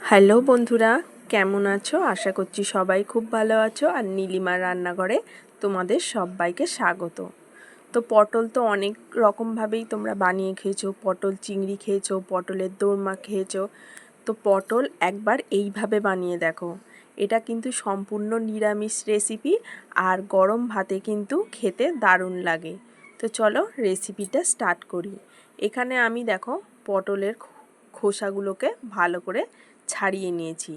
Hello বন্ধুরা, কেমন আছো? আশা করছি সবাই খুব ভালো আছো। আর নীলিমার রান্নাঘরে তোমাদের সবাইকে স্বাগত। তো পটল তো অনেক রকমভাবেই তোমরা বানিয়ে খেয়েছো। পটল চিংড়ি খেয়েছো, পটলের দোরমা খেয়েছো। তো পটল একবার এইভাবে বানিয়ে দেখো। এটা কিন্তু সম্পূর্ণ নিরামিষ রেসিপি, আর গরম ভাতে কিন্তু খেতে দারুণ লাগে। তো চলো রেসিপিটা স্টার্ট করি। এখানে আমি দেখো পটলের খোসাগুলোকে ভালো করে ছাড়িয়ে নিয়েছি।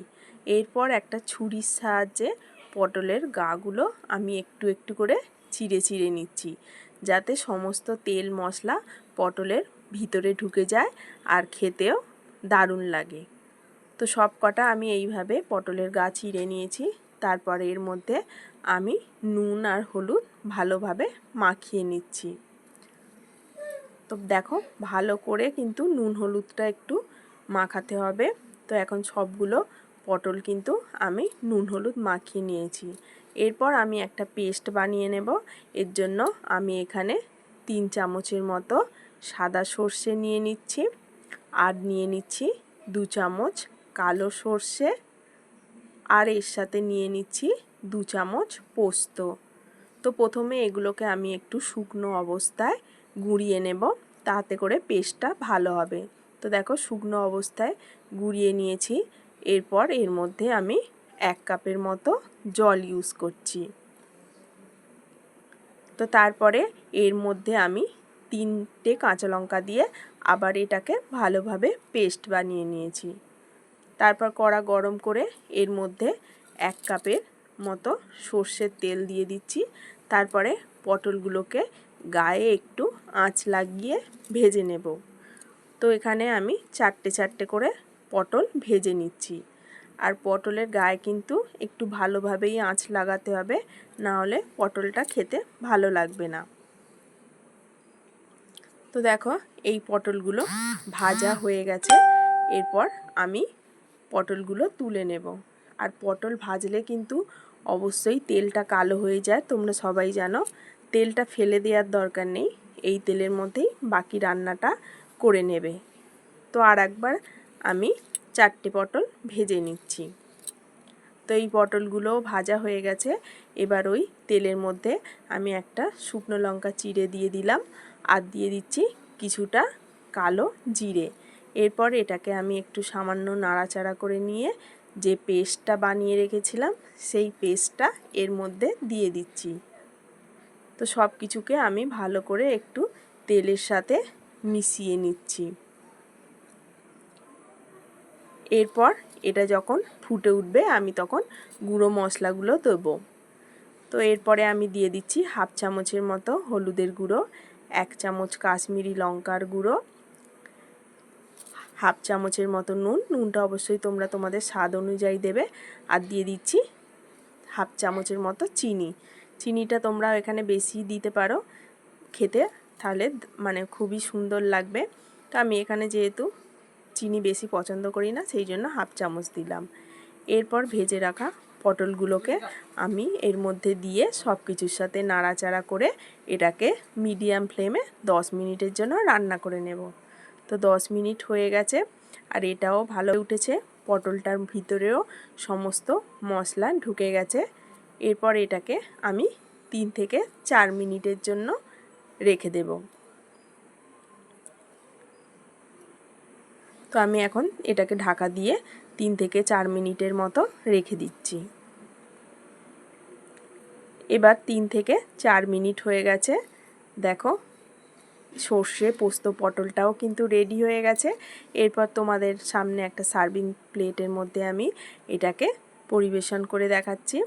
এরপর একটা ছুরির সাহায্যে পটলের গাগুলো আমি একটু একটু করে চিড়ে চিড়ে নিচ্ছি, যাতে সমস্ত তেল মশলা পটলের ভিতরে ঢুকে যায় আর খেতেও দারুণ লাগে। তো সব কটা আমি এইভাবে পটলের গা চিড়ে নিয়েছি। তারপরে এর মধ্যে আমি নুন আর হলুদ ভালোভাবে মাখিয়ে নিচ্ছি। তো দেখো ভালো করে কিন্তু নুন হলুদটা একটু মাখাতে হবে। তো এখন সবগুলো পটল কিন্তু আমি নুন হলুদ মাখিয়ে নিয়েছি। এরপর আমি একটা পেস্ট বানিয়ে নেব। এর জন্য আমি এখানে 3 চামচের মতো সাদা সর্ষে নিয়ে নিচ্ছি, আর নিয়ে নিচ্ছি 2 চামচ কালো সর্ষে, আর এর সাথে নিয়ে নিচ্ছি 2 চামচ পোস্ত। তো প্রথমে এগুলোকে আমি একটু শুকনো অবস্থায় গুঁড়িয়ে নেব, তাতে করে পেস্টটা ভালো হবে। তো দেখো শুকনো অবস্থায় গুঁড়িয়ে নিয়েছি। এরপর এর মধ্যে আমি 1 কাপের মতো জল ইউজ করছি। তো তারপরে এর মধ্যে আমি 3টে কাঁচা লঙ্কা দিয়ে আবার এটাকে ভালোভাবে পেস্ট বানিয়ে নিয়েছি। তারপর কড়া গরম করে এর মধ্যে 1 কাপের মতো সর্ষের তেল দিয়ে দিচ্ছি। তারপরে পটলগুলোকে গায়ে একটু আঁচ লাগিয়ে ভেজে নেব। তো এখানে আমি 4টে করে পটল ভেজে নিচ্ছি। আর পটলের গায়ে কিন্তু একটু ভালোভাবেই আঁচ লাগাতে হবে, না হলে পটলটা খেতে ভালো লাগবে না। তো দেখো এই পটলগুলো ভাজা হয়ে গেছে। এরপর আমি পটলগুলো তুলে নেব। আর পটল ভাজলে কিন্তু অবশ্যই তেলটা কালো হয়ে যায়, তোমরা সবাই জানো। তেলটা ফেলে দেওয়ার দরকার নেই, এই তেলের মধ্যেই বাকি রান্নাটা করে নেবে। তো আর একবার আমি 4টে পটল ভেজে নিচ্ছি। তো এই পটলগুলোও ভাজা হয়ে গেছে। এবার ওই তেলের মধ্যে আমি একটা শুকনো লঙ্কা চিড়ে দিয়ে দিলাম, আর দিয়ে দিচ্ছি কিছুটা কালো জিরে। এরপর এটাকে আমি একটু সামান্য নাড়াচাড়া করে নিয়ে যে পেস্টটা বানিয়ে রেখেছিলাম সেই পেস্টটা এর মধ্যে দিয়ে দিচ্ছি। তো সব কিছুকে আমি ভালো করে একটু তেলের সাথে মিশিয়ে নিচ্ছি। এরপর এটা যখন ফুটে উঠবে আমি তখন গুঁড়ো মশলাগুলো দেবো। তো এরপরে আমি দিয়ে দিচ্ছি 1/2 চামচের মতো হলুদের গুঁড়ো, 1 চামচ কাশ্মীরি লঙ্কার গুঁড়ো, 1/2 চামচের মতো নুন। নুনটা অবশ্যই তোমরা তোমাদের স্বাদ অনুযায়ী দেবে। আর দিয়ে দিচ্ছি 1/2 চামচের মতো চিনি। চিনিটা তোমরা এখানে বেশি দিতে পারো খেতে, তাহলে মানে খুবই সুন্দর লাগবে। তো আমি এখানে যেহেতু চিনি বেশি পছন্দ করি না, সেই জন্য 1/2 চামচ দিলাম। এরপর ভেজে রাখা পটলগুলোকে আমি এর মধ্যে দিয়ে সব কিছুর সাথে নাড়াচাড়া করে এটাকে মিডিয়াম ফ্লেমে 10 মিনিটের জন্য রান্না করে নেব। তো 10 মিনিট হয়ে গেছে, আর এটাও ভালো উঠেছে। পটলটার ভিতরেও সমস্ত মশলা ঢুকে গেছে। এরপর এটাকে আমি 3 থেকে 4 মিনিটের জন্য রেখে দেব। তো আমি এখন এটাকে ঢাকা দিয়ে 3 থেকে 4 মিনিটের মতো রেখে দিচ্ছি। এবার 3 থেকে 4 মিনিট হয়ে গেছে। দেখো সর্ষে পোস্ত পটলটাও কিন্তু রেডি হয়ে গেছে। এরপর তোমাদের সামনে একটা সার্ভিং প্লেটের মধ্যে আমি এটাকে পরিবেশন করে দেখাচ্ছি।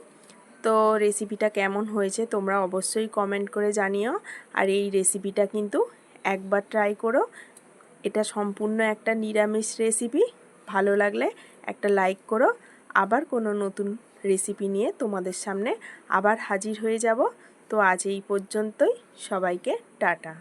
তো রেসিপিটা কেমন হয়েছে তোমরা অবশ্যই কমেন্ট করে জানিও। আর এই রেসিপিটা কিন্তু একবার ট্রাই করো। এটা সম্পূর্ণ একটা নিরামিষ রেসিপি। ভালো লাগলে একটা লাইক করো। আবার কোনো নতুন রেসিপি নিয়ে তোমাদের সামনে আবার হাজির হয়ে যাব। তো আজ এই পর্যন্তই। সবাইকে টাটা।